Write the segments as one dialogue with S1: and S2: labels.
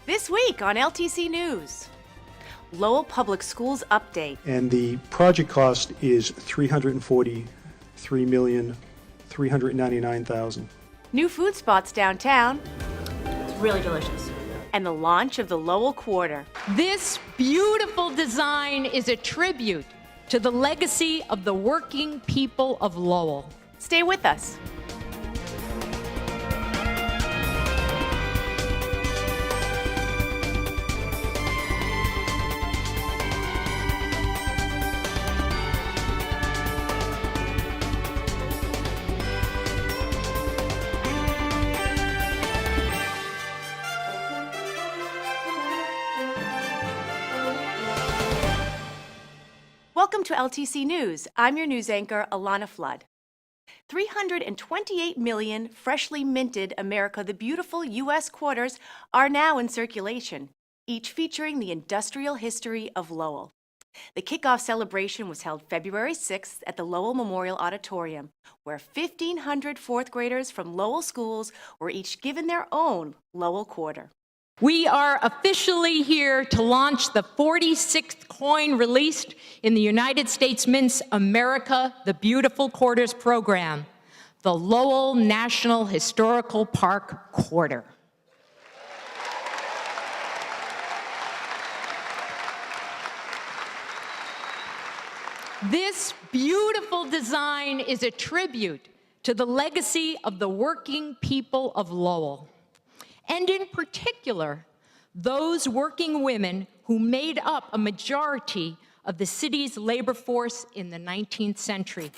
S1: This week on LTC News, Lowell Public Schools update.
S2: And the project cost is $343,399,000.
S1: New food spots downtown.
S3: It's really delicious.
S1: And the launch of the Lowell Quarter.
S4: This beautiful design is a tribute to the legacy of the working people of Lowell.
S1: Stay with us. Welcome to LTC News. I'm your news anchor, Alanna Flood. 328 million freshly minted America the Beautiful U.S. quarters are now in circulation, each featuring the industrial history of Lowell. The kickoff celebration was held February 6th at the Lowell Memorial Auditorium, where 1,500 fourth graders from Lowell schools were each given their own Lowell quarter.
S4: We are officially here to launch the 46th coin released in the United States Mint's America the Beautiful Quarters program, the Lowell National Historical Park Quarter. This beautiful design is a tribute to the legacy of the working people of Lowell, and in particular, those working women who made up a majority of the city's labor force in the 19th century.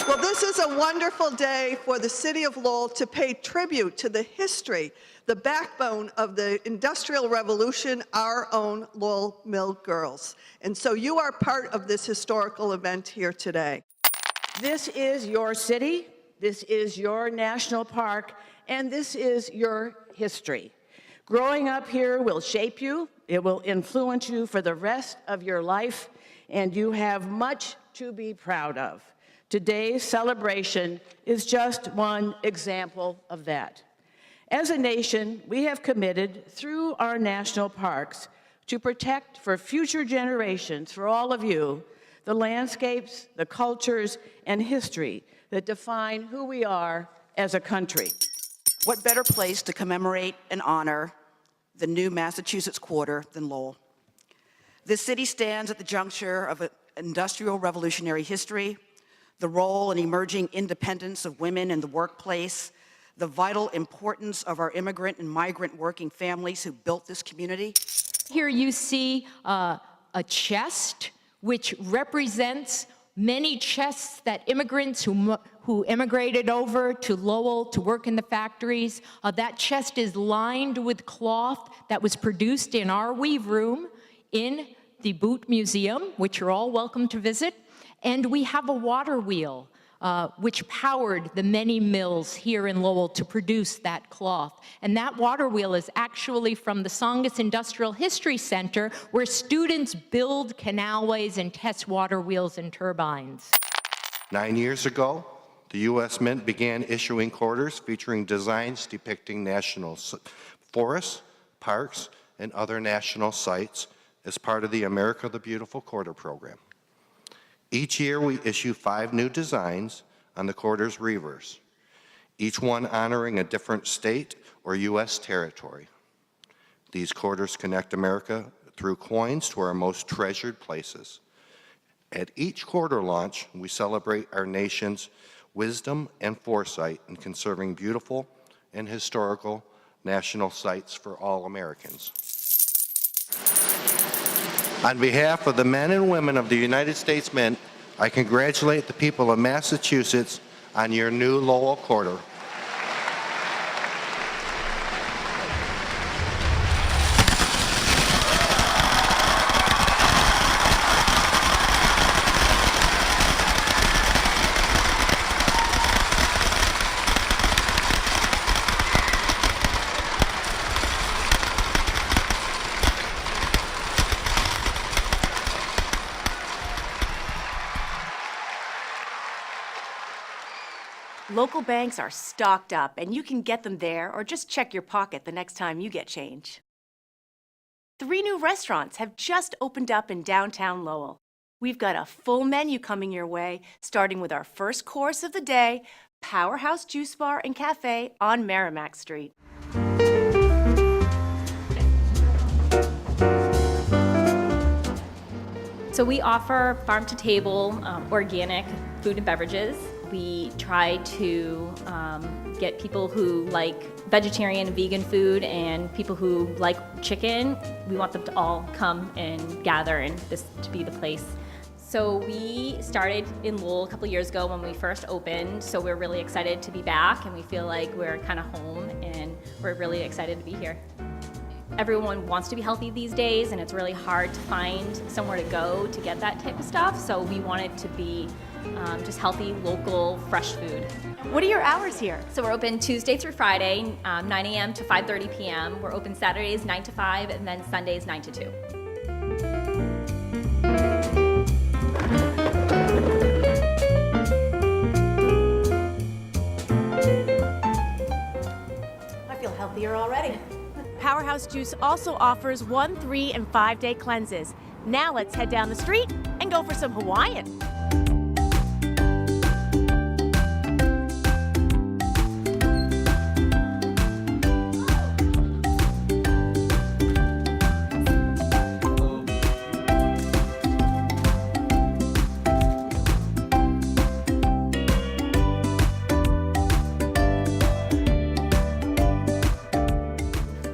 S5: Well, this is a wonderful day for the city of Lowell to pay tribute to the history, the backbone of the Industrial Revolution, our own Lowell Mill girls. And so you are part of this historical event here today.
S6: This is your city, this is your national park, and this is your history. Growing up here will shape you, it will influence you for the rest of your life, and you have much to be proud of. Today's celebration is just one example of that. As a nation, we have committed through our national parks to protect for future generations, for all of you, the landscapes, the cultures, and history that define who we are as a country.
S7: What better place to commemorate and honor the new Massachusetts Quarter than Lowell? This city stands at the juncture of an industrial revolutionary history, the role and emerging independence of women in the workplace, the vital importance of our immigrant and migrant working families who built this community.
S4: Here you see a chest which represents many chests that immigrants who immigrated over to Lowell to work in the factories. That chest is lined with cloth that was produced in our weave room in the Boot Museum, which you're all welcome to visit. And we have a water wheel, which powered the many mills here in Lowell to produce that cloth. And that water wheel is actually from the Songus Industrial History Center, where students build canalways and test water wheels and turbines.
S8: 9 years ago, the U.S. Mint began issuing quarters featuring designs depicting national forests, parks, and other national sites as part of the America the Beautiful Quarter program. Each year, we issue 5 new designs on the quarter's reverse, each one honoring a different state or U.S. territory. These quarters connect America through coins to our most treasured places. At each quarter launch, we celebrate our nation's wisdom and foresight in conserving beautiful and historical national sites for all Americans. On behalf of the men and women of the United States Mint, I congratulate the people of Massachusetts on your new Lowell Quarter.
S1: Local banks are stocked up, and you can get them there or just check your pocket the next time you get change. 3 new restaurants have just opened up in downtown Lowell. We've got a full menu coming your way, starting with our first course of the day, Powerhouse Juice Bar and Cafe on Merrimack Street.
S3: So we offer farm-to-table organic food and beverages. We try to get people who like vegetarian and vegan food and people who like chicken. We want them to all come and gather and this to be the place. So we started in Lowell a couple years ago when we first opened, so we're really excited to be back and we feel like we're kind of home and we're really excited to be here. Everyone wants to be healthy these days and it's really hard to find somewhere to go to get that type of stuff, so we wanted to be just healthy, local, fresh food.
S1: What are your hours here?
S3: So we're open Tuesday through Friday, 9 a.m. to 5:30 p.m. We're open Saturdays 9 to 5 and then Sundays 9 to 2.
S1: I feel healthier already. Powerhouse Juice also offers 1, 3, and 5-day cleanses. Now let's head down the street and go for some Hawaiian.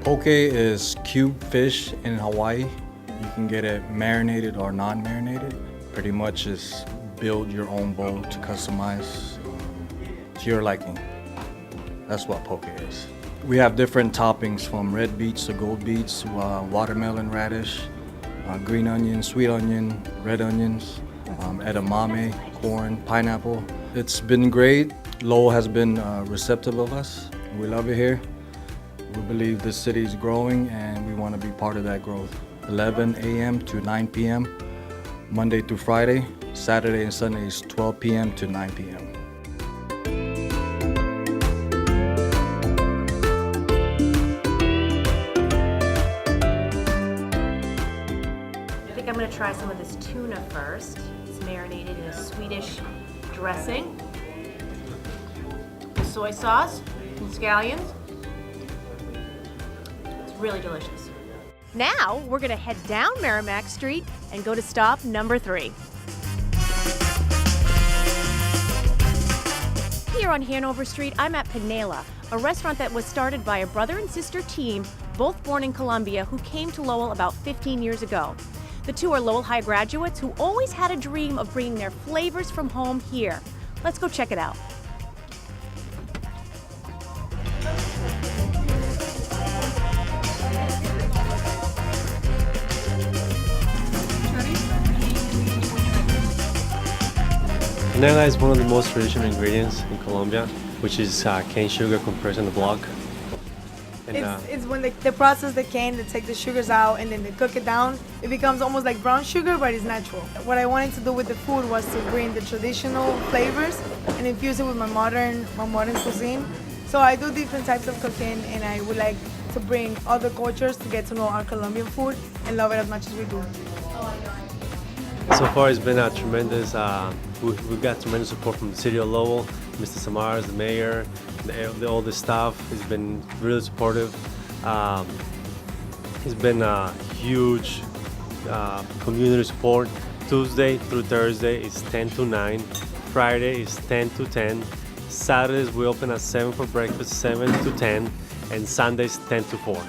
S9: Poke is cube fish in Hawaii. You can get it marinated or non-marinated. Pretty much just build your own bowl to customize to your liking. That's what poke is. We have different toppings from red beets to gold beets, watermelon radish, green onion, sweet onion, red onions, edamame, corn, pineapple. It's been great. Lowell has been receptive of us. We love it here. We believe this city is growing and we want to be part of that growth. 11 a.m. to 9 p.m., Monday through Friday. Saturday and Sunday is 12 p.m. to 9 p.m.
S1: I think I'm going to try some of this tuna first. It's marinated in a Swedish dressing, with soy sauce and scallions.
S3: Really delicious.
S1: Now we're going to head down Merrimack Street and go to stop number 3. Here on Hanover Street, I'm at Pinela, a restaurant that was started by a brother and sister team, both born in Columbia, who came to Lowell about 15 years ago. The two are Lowell High graduates who always had a dream of bringing their flavors from home here. Let's go check it out.
S10: Canela is one of the most traditional ingredients in Colombia, which is cane sugar compressed in the block. And,
S11: it's when they process the cane, they take the sugars out and then they cook it down. It becomes almost like brown sugar, but it's natural. What I wanted to do with the food was to bring the traditional flavors and infuse it with my modern cuisine. So I do different types of cooking and I would like to bring other cultures to get to know our Colombian food and love it as much as we do.
S10: So far it's been a tremendous, we've got tremendous support from the city of Lowell, Mr. Samaras, the mayor, all the staff has been really supportive. It's been a huge community support. Tuesday through Thursday is 10 to 9, Friday is 10 to 10, Saturdays we open at 7 for breakfast, 7 to 10, and Sundays 10 to 4.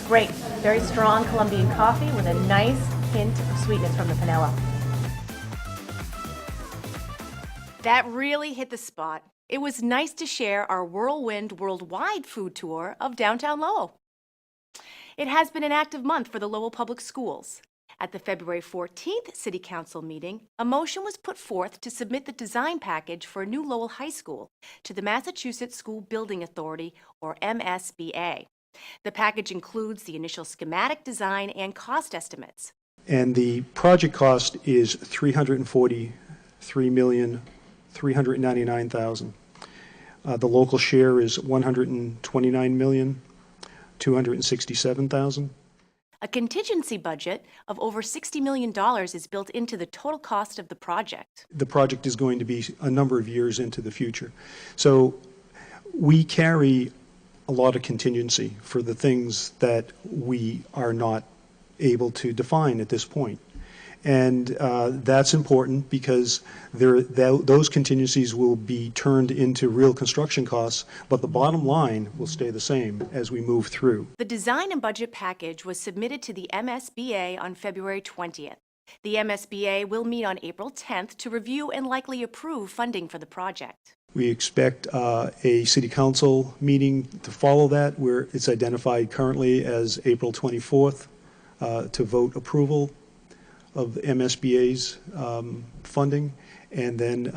S1: Great, very strong Colombian coffee with a nice hint of sweetness from the panela. That really hit the spot. It was nice to share our whirlwind worldwide food tour of downtown Lowell. It has been an active month for the Lowell Public Schools. At the February 14th City Council meeting, a motion was put forth to submit the design package for a new Lowell High School to the Massachusetts School Building Authority, or MSBA. The package includes the initial schematic design and cost estimates.
S2: And the project cost is $340 $3,399,000. The local share is $129,267,000.
S1: A contingency budget of over $60 million is built into the total cost of the project.
S2: The project is going to be a number of years into the future. So we carry a lot of contingency for the things that we are not able to define at this point. And that's important because those contingencies will be turned into real construction costs, but the bottom line will stay the same as we move through.
S1: The design and budget package was submitted to the MSBA on February 20th. The MSBA will meet on April 10th to review and likely approve funding for the project.
S2: We expect a city council meeting to follow that, where it's identified currently as April 24th to vote approval of the MSBA's funding, and then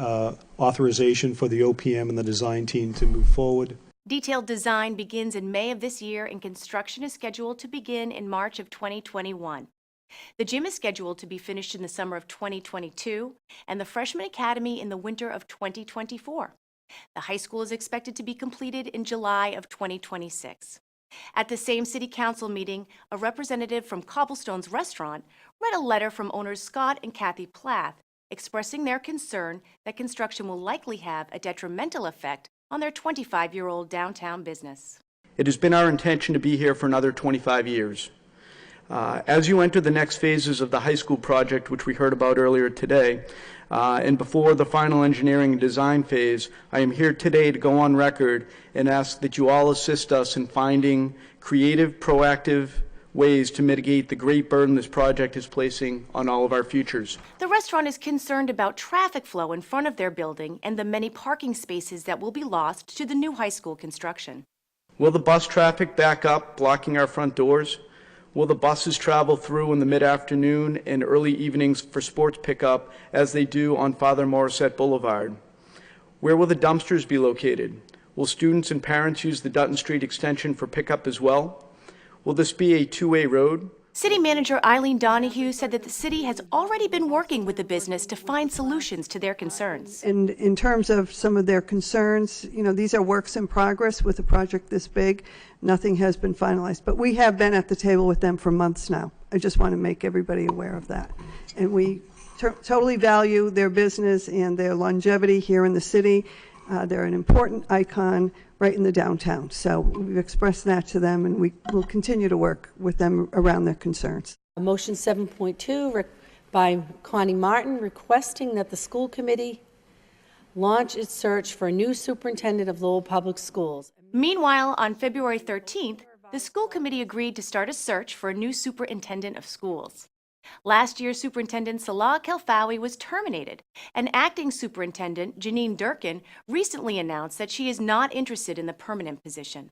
S2: authorization for the OPM and the design team to move forward.
S1: Detailed design begins in May of this year, and construction is scheduled to begin in March of 2021. The gym is scheduled to be finished in the summer of 2022, and the Freshman Academy in the winter of 2024. The high school is expected to be completed in July of 2026. At the same city council meeting, a representative from Cobblestone's restaurant read a letter from owners Scott and Kathy Plath expressing their concern that construction will likely have a detrimental effect on their 25-year-old downtown business.
S12: It has been our intention to be here for another 25 years. As you enter the next phases of the high school project, which we heard about earlier today, and before the final engineering and design phase, I am here today to go on record and ask that you all assist us in finding creative, proactive ways to mitigate the great burden this project is placing on all of our futures.
S1: The restaurant is concerned about traffic flow in front of their building and the many parking spaces that will be lost to the new high school construction.
S12: Will the bus traffic back up, blocking our front doors? Will the buses travel through in the mid-afternoon and early evenings for sports pickup as they do on Father Morissette Boulevard? Where will the dumpsters be located? Will students and parents use the Dutton Street extension for pickup as well? Will this be a two-way road?
S1: City Manager Eileen Donahue said that the city has already been working with the business to find solutions to their concerns.
S5: And in terms of some of their concerns, you know, these are works in progress with a project this big. Nothing has been finalized, but we have been at the table with them for months now. I just want to make everybody aware of that. And we totally value their business and their longevity here in the city. They're an important icon right in the downtown. So we've expressed that to them, and we will continue to work with them around their concerns.
S13: Motion 7.2 by Connie Martin, requesting that the school committee launch its search for a new superintendent of Lowell Public Schools.
S1: Meanwhile, on February 13th, the school committee agreed to start a search for a new superintendent of schools. Last year, Superintendent Salah Kelfawi was terminated, and acting superintendent Janine Durkin recently announced that she is not interested in the permanent position.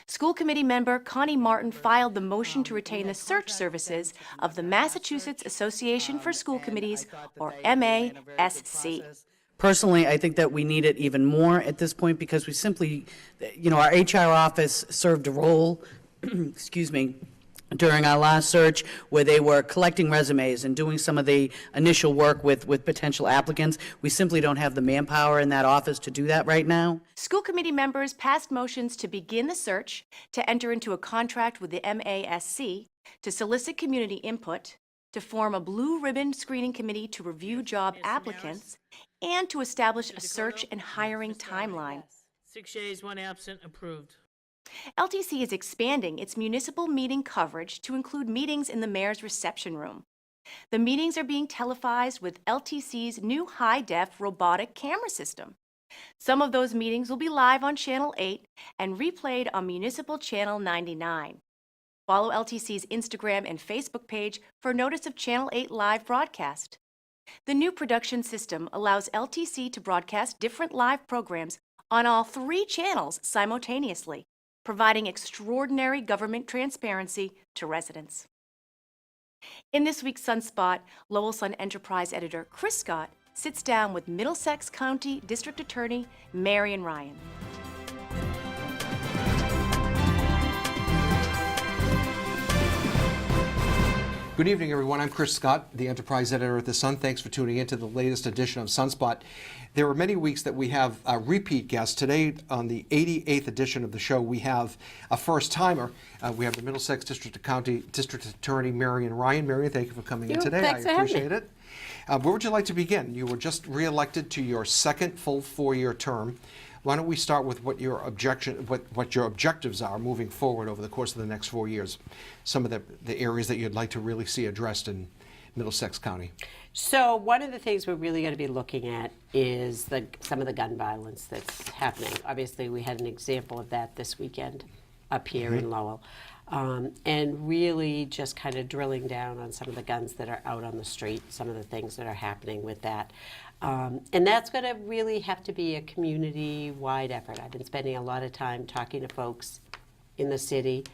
S1: School committee member Connie Martin filed the motion to retain the search services of the Massachusetts Association for School Committees, or MASC.
S14: Personally, I think that we need it even more at this point because we simply, you know, our HR office served a role, excuse me, during our last search where they were collecting resumes and doing some of the initial work with potential applicants. We simply don't have the manpower in that office to do that right now.
S1: School committee members passed motions to begin the search, to enter into a contract with the MASC, to solicit community input, to form a blue ribbon screening committee to review job applicants, and to establish a search and hiring timeline.
S15: 6 yeas, 1 absent, approved.
S1: LTC is expanding its municipal meeting coverage to include meetings in the mayor's reception room. The meetings are being televised with LTC's new high-def robotic camera system. Some of those meetings will be live on Channel 8 and replayed on Municipal Channel 99. Follow LTC's Instagram and Facebook page for notice of Channel 8 live broadcast. The new production system allows LTC to broadcast different live programs on all 3 channels simultaneously, providing extraordinary government transparency to residents. In this week's Sunspot, Lowell Sun Enterprise editor Chris Scott sits down with Middlesex County District Attorney Marian Ryan.
S16: Good evening, everyone. I'm Chris Scott, the Enterprise Editor at The Sun. Thanks for tuning in to the latest edition of Sunspot. There are many weeks that we have repeat guests. Today, on the 88th edition of the show, we have a first-timer. We have the Middlesex District County District Attorney Marian Ryan. Marian, thank you for coming in today.
S17: Thanks
S16: I
S17: for having
S16: appreciate it. Where would you like to begin? You were just re-elected to your second full 4-year term. Why don't we start with what your objectives are moving forward over the course of the next 4 years? Some of the areas that you'd like to really see addressed in Middlesex County.
S17: So one of the things we're really going to be looking at is some of the gun violence that's happening. Obviously, we had an example of that this weekend up here in Lowell. And really just kind of drilling down on some of the guns that are out on the street, some of the things that are happening with that. And that's going to really have to be a community-wide effort. I've been spending a lot of time talking to folks in the city.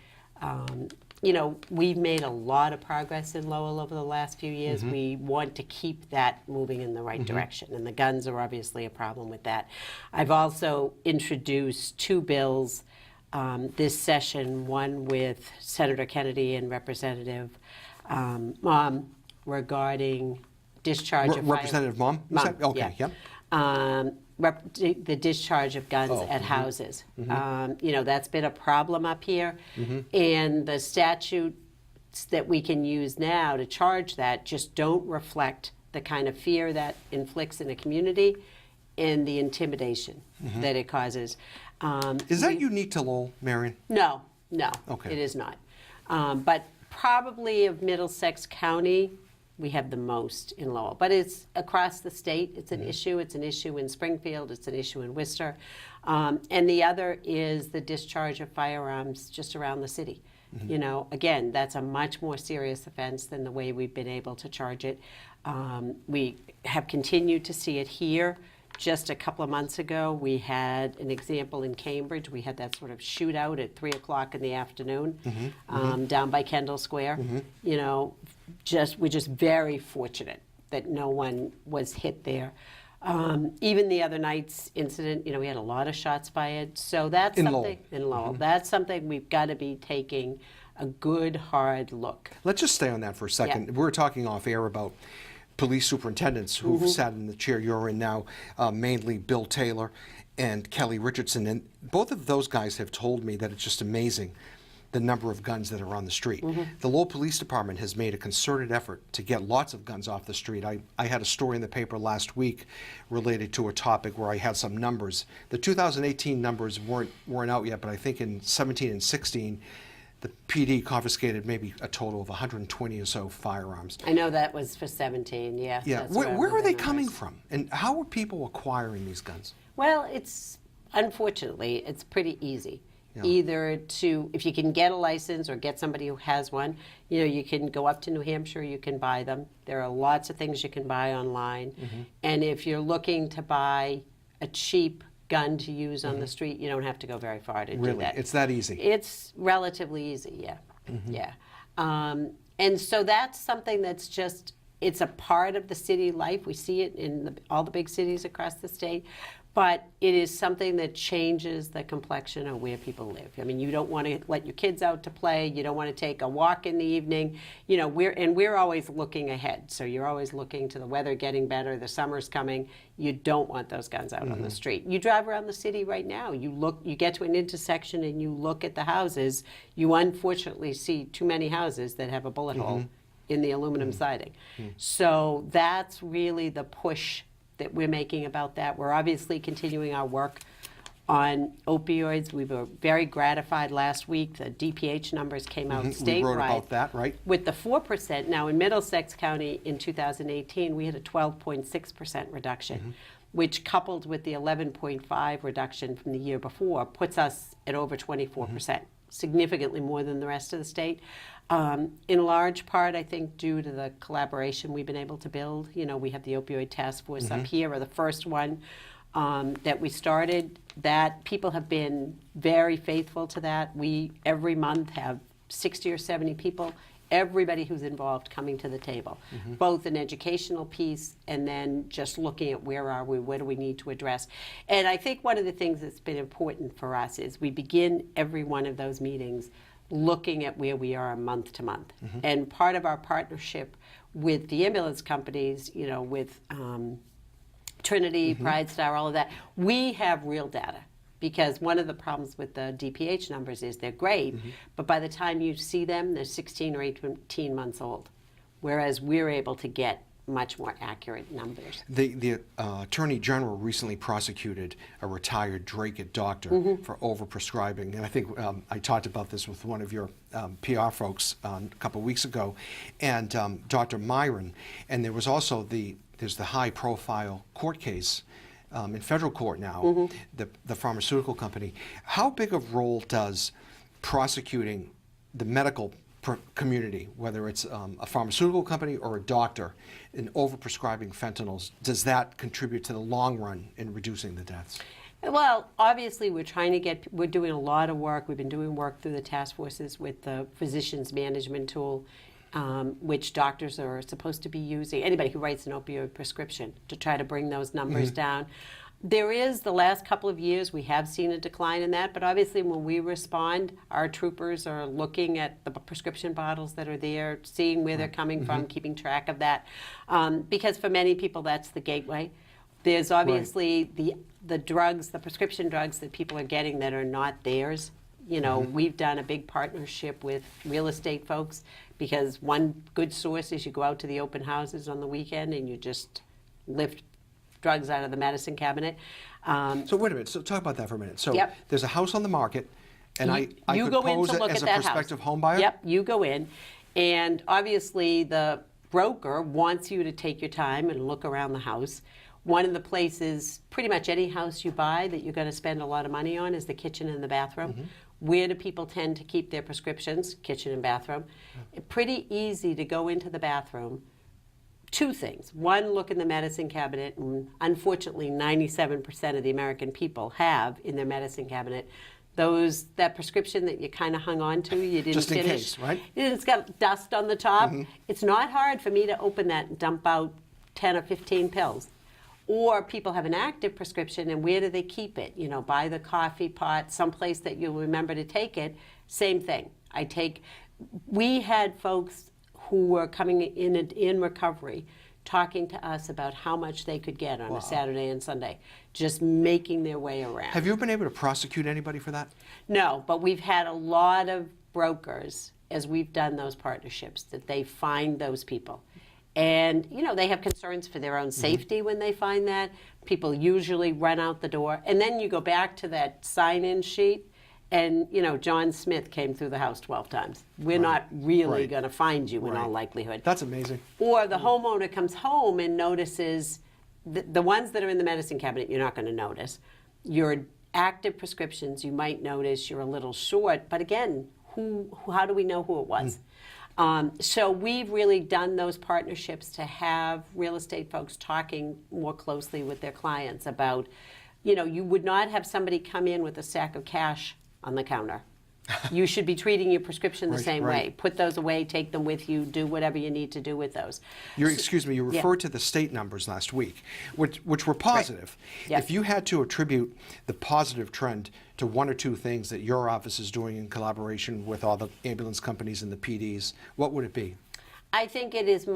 S17: You know, we've made a lot of progress in Lowell over the last few years. We want to keep that moving in the right direction, and the guns are obviously a problem with that. I've also introduced 2 bills this session, one with Senator Kennedy and Representative Mom regarding discharge of
S16: Representative Mom? Okay,
S17: yeah. The discharge of guns at houses. You know, that's been a problem up here. And the statutes that we can use now to charge that just don't reflect the kind of fear that inflicts in a community and the intimidation that it causes.
S16: Is that unique to Lowell, Marian?
S17: No,
S16: Okay.
S17: it is not. But probably of Middlesex County, we have the most in Lowell. But it's across the state. It's an issue. It's an issue in Springfield. It's an issue in Worcester. And the other is the discharge of firearms just around the city. You know, again, that's a much more serious offense than the way we've been able to charge it. We have continued to see it here. Just a couple of months ago, we had an example in Cambridge. We had that sort of shootout at 3 o'clock in the afternoon down by Kendall Square. You know, we're just very fortunate that no one was hit there. Even the other night's incident, you know, we had a lot of shots fired. So that's something in Lowell. That's something we've got to be taking a good, hard look.
S16: Let's just stay on that for a second. We were talking off air about police superintendents who've sat in the chair you're in now, mainly Bill Taylor and Kelly Richardson. And both of those guys have told me that it's just amazing the number of guns that are on the street. The Lowell Police Department has made a concerted effort to get lots of guns off the street. I had a story in the paper last week related to a topic where I had some numbers. The 2018 numbers weren't out yet, but I think in 17 and 16, the PD confiscated maybe a total of 120 or so firearms.
S17: I know that was for 17, yeah.
S16: Yeah, where are they coming from? And how are people acquiring these guns?
S17: Well, unfortunately, it's pretty easy. Yeah. Either if you can get a license or get somebody who has one, you know, you can go up to New Hampshire, you can buy them. There are lots of things you can buy online. And if you're looking to buy a cheap gun to use on the street, you don't have to go very far to do that.
S16: It's that easy?
S17: It's relatively easy, yeah. Yeah. And so that's something that's just, it's a part of the city life. We see it in all the big cities across the state. But it is something that changes the complexion of where people live. I mean, you don't want to let your kids out to play. You don't want to take a walk in the evening. You know, we're always looking ahead. So you're always looking to the weather getting better. The summer's coming. You don't want those guns out on the street. You drive around the city right now. You get to an intersection and you look at the houses. You unfortunately see too many houses that have a bullet hole in the aluminum siding. So that's really the push that we're making about that. We're obviously continuing our work on opioids. We were very gratified last week. The DPH numbers came out statewide.
S16: We wrote about that, right?
S17: With the 4%. Now, in Middlesex County in 2018, we had a 12.6% reduction, which coupled with the 11.5 reduction from the year before puts us at over 24%, significantly more than the rest of the state. In large part, I think, due to the collaboration we've been able to build. You know, we have the opioid task force up here, or the first one that we started. That people have been very faithful to that. We, every month, have 60 or 70 people, everybody who's involved coming to the table, both an educational piece and then just looking at where are we, what do we need to address. And I think one of the things that's been important for us is we begin every one of those meetings looking at where we are month to month. And part of our partnership with the ambulance companies, you know, with Trinity, Pride Star, all of that, we have real data. Because one of the problems with the DPH numbers is they're great, but by the time you see them, they're 16 or 18 months old. Whereas we're able to get much more accurate numbers.
S16: The Attorney General recently prosecuted a retired Drake doctor for overprescribing. And I think I talked about this with one of your PR folks a couple of weeks ago, and Dr. Myron. And there was also there's the high-profile court case in federal court now, the pharmaceutical company. How big of a role does prosecuting the medical community, whether it's a pharmaceutical company or a doctor, in overprescribing fentanyls, does that contribute to the long run in reducing the deaths?
S17: Well, obviously, we're doing a lot of work. We've been doing work through the task forces with the physician's management tool, which doctors are supposed to be using, anybody who writes an opioid prescription, to try to bring those numbers down. There is, the last couple of years, we have seen a decline in that, but obviously when we respond, our troopers are looking at the prescription bottles that are there, seeing where they're coming from, keeping track of that, because for many people that's the gateway. There's obviously the drugs, the prescription drugs that people are getting that are not theirs. You know, we've done a big partnership with real estate folks, because one good source is you go out to the open houses on the weekend and you just lift drugs out of the medicine cabinet.
S16: So wait a minute, so talk about that for a minute. So
S17: Yep.
S16: there's a house on the market, and I
S17: you
S16: could
S17: go in
S16: pose
S17: to
S16: it
S17: look
S16: as
S17: at
S16: a
S17: that
S16: prospective
S17: house.
S16: home buyer?
S17: Yep, you go in, and obviously the broker wants you to take your time and look around the house. One of the places, pretty much any house you buy that you're going to spend a lot of money on, is the kitchen and the bathroom. Where do people tend to keep their prescriptions? Kitchen and bathroom. Pretty easy to go into the bathroom. Two things. One, look in the medicine cabinet, and unfortunately 97% of the American people have in their medicine cabinet that prescription that you kind of hung on to, you didn't
S16: Just in
S17: finish.
S16: case, right?
S17: It's got dust on the top. It's not hard for me to open that and dump out 10 or 15 pills. Or people have an active prescription, and where do they keep it? You know, by the coffee pot, someplace that you'll remember to take it. Same thing. We had folks who were coming in recovery talking to us about how much they could get on a Saturday and Sunday, just making their way around.
S16: Have you been able to prosecute anybody for that?
S17: No, but we've had a lot of brokers, as we've done those partnerships, that they find those people. And, you know, they have concerns for their own safety when they find that. People usually run out the door. And then you go back to that sign-in sheet, and, you know, John Smith came through the house 12 times. We're not really going to find you in all likelihood.
S16: That's amazing.
S17: Or the homeowner comes home and notices the ones that are in the medicine cabinet, you're not going to notice. Your active prescriptions, you might notice you're a little short. But again, how do we know who it was? So we've really done those partnerships to have real estate folks talking more closely with their clients about, you know, you would not have somebody come in with a sack of cash on the counter. You should be treating your prescription the same way. Put those away, take them with you, do whatever you need to do with those.
S16: Excuse me, you referred to the state numbers last week, which were positive.
S17: Yes.
S16: If you had to attribute the positive trend to one or two things that your office is doing in collaboration with all the ambulance companies and the PDs, what would it be?
S17: I think it's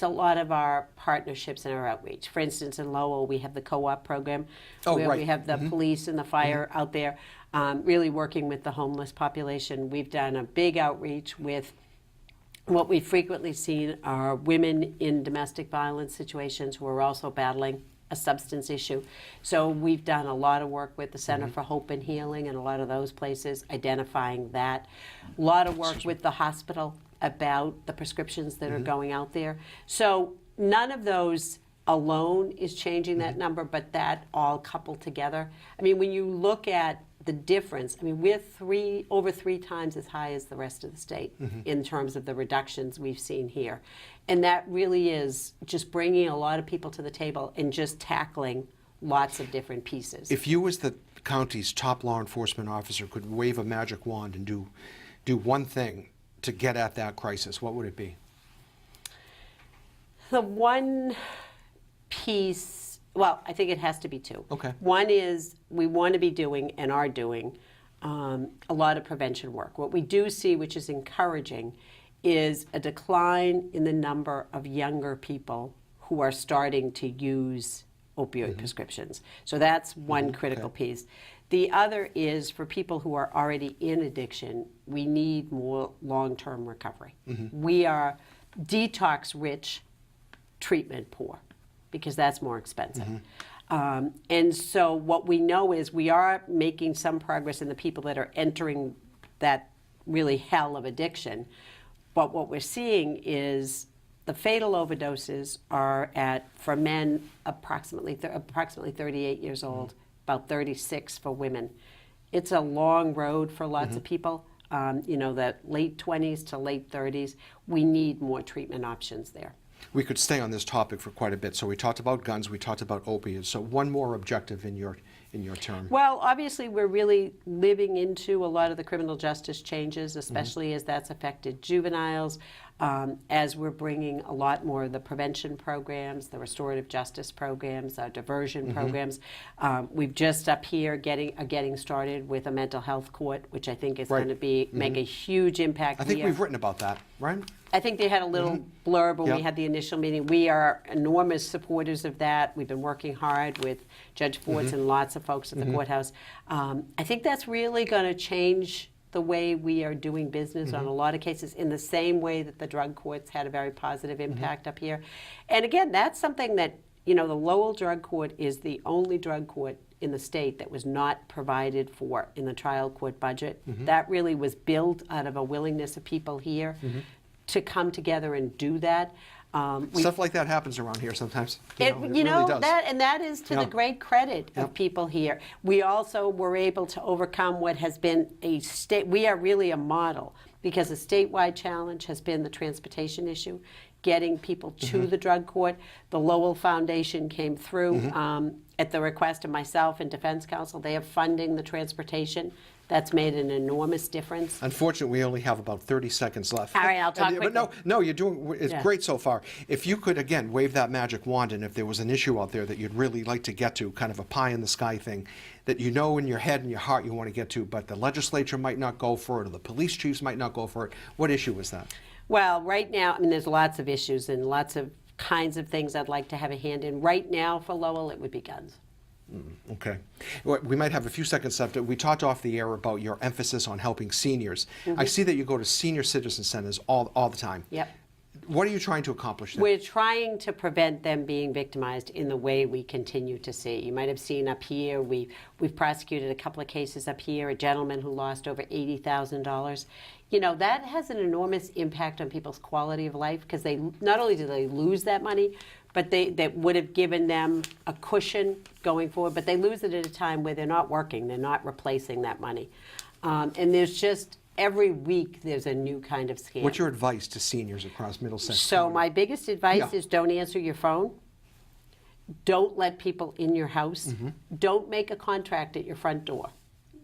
S17: a lot of our partnerships and our outreach. For instance, in Lowell, we have the co-op program where we have the police and the fire out there really working with the homeless population. We've done a big outreach with what we've frequently seen are women in domestic violence situations who are also battling a substance issue. So we've done a lot of work with the Center for Hope and Healing and a lot of those places, identifying that. A lot of work with the hospital about the prescriptions that are going out there. So none of those alone is changing that number, but that all coupled together. I mean, when you look at the difference, I mean, we're over three times as high as the rest of the state in terms of the reductions we've seen here. And that really is just bringing a lot of people to the table and just tackling lots of different pieces.
S16: If you as the county's top law enforcement officer could wave a magic wand and do one thing to get at that crisis, what would it be?
S17: The one piece, well, I think it has to be two.
S16: Okay.
S17: One is we want to be doing and are doing a lot of prevention work. What we do see, which is encouraging, is a decline in the number of younger people who are starting to use opioid prescriptions. So that's one critical piece. The other is for people who are already in addiction, we need more long-term recovery. We are detox-rich, treatment poor, because that's more expensive. And so what we know is we are making some progress in the people that are entering that really hell of addiction. But what we're seeing is the fatal overdoses are at, for men, approximately 38 years old, about 36 for women. It's a long road for lots of people, you know, the late 20s to late 30s. We need more treatment options there.
S16: We could stay on this topic for quite a bit. So we talked about guns, we talked about opiates. So one more objective in your term.
S17: Well, obviously, we're really living into a lot of the criminal justice changes, especially as that's affected juveniles, as we're bringing a lot more of the prevention programs, the restorative justice programs, our diversion programs. We've just up here getting started with a mental health court, which I think is going to be make a huge impact.
S16: I think we've written about that, right?
S17: I think they had a little blurb when we had the initial meeting. We are enormous supporters of that. We've been working hard with Judge Forts and lots of folks at the courthouse. I think that's really going to change the way we are doing business on a lot of cases, in the same way that the drug courts had a very positive impact up here. And again, that's something that, you know, the Lowell Drug Court is the only drug court in the state that was not provided for in the trial court budget. That really was built out of a willingness of people here to come together and do that.
S16: Stuff like that happens around here sometimes.
S17: It
S16: really does.
S17: that is to the great credit of people here. We also were able to overcome what has been a state. We are really a model, because a statewide challenge has been the transportation issue, getting people to the drug court. The Lowell Foundation came through at the request of myself and Defense Counsel. They are funding the transportation. That's made an enormous difference.
S16: Unfortunately, we only have about 30 seconds left.
S17: All right, I'll talk quickly.
S16: But no, you're doing, it's great so far. If you could, again, wave that magic wand, and if there was an issue out there that you'd really like to get to, kind of a pie in the sky thing, that you know in your head and your heart you want to get to, but the legislature might not go for it, or the police chiefs might not go for it, what issue is that?
S17: Well, right now, I mean, there's lots of issues and lots of kinds of things I'd like to have a hand in. Right now, for Lowell, it would be guns.
S16: Okay. We might have a few seconds left. We talked off the air about your emphasis on helping seniors. I see that you go to senior citizen centers all the time.
S17: Yep.
S16: What are you trying to accomplish there?
S17: We're trying to prevent them being victimized in the way we continue to see. You might have seen up here, we've prosecuted a couple of cases up here, a gentleman who lost over $80,000. You know, that has an enormous impact on people's quality of life, because they not only do they lose that money, but that would have given them a cushion going forward, but they lose it at a time where they're not working, they're not replacing that money. And there's just, every week there's a new kind of scam.
S16: What's your advice to seniors across Middlesex?
S17: So my biggest advice is don't answer your phone. Don't let people in your house. Don't make a contract at your front door.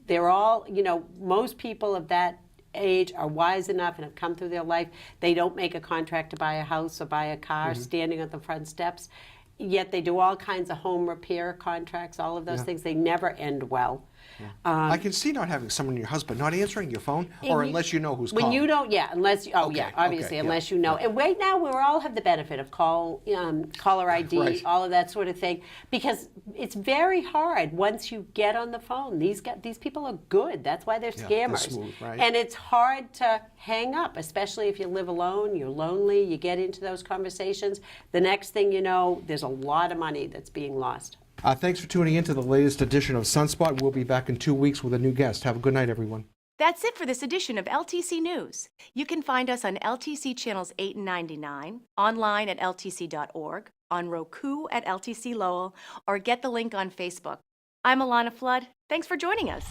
S17: They're all, you know, most people of that age are wise enough and have come through their life. They don't make a contract to buy a house or buy a car standing at the front steps. Yet they do all kinds of home repair contracts, all of those things. They never end well.
S16: I can see not having someone in your house, but not answering your phone, or unless you know who's calling.
S17: When you don't, unless, obviously, unless you know. And right now, we all have the benefit of caller ID, all of that sort of thing, because it's very hard once you get on the phone. These people are good. That's why they're scammers.
S16: They're smooth, right?
S17: And it's hard to hang up, especially if you live alone, you're lonely, you get into those conversations. The next thing you know, there's a lot of money that's being lost.
S16: Thanks for tuning in to the latest edition of Sunspot. We'll be back in 2 weeks with a new guest. Have a good night, everyone.
S1: That's it for this edition of LTC News. You can find us on LTC channels 8 and 99, online at ltc.org, on Roku at LTC Lowell, or get the link on Facebook. I'm Alanna Flood. Thanks for joining us.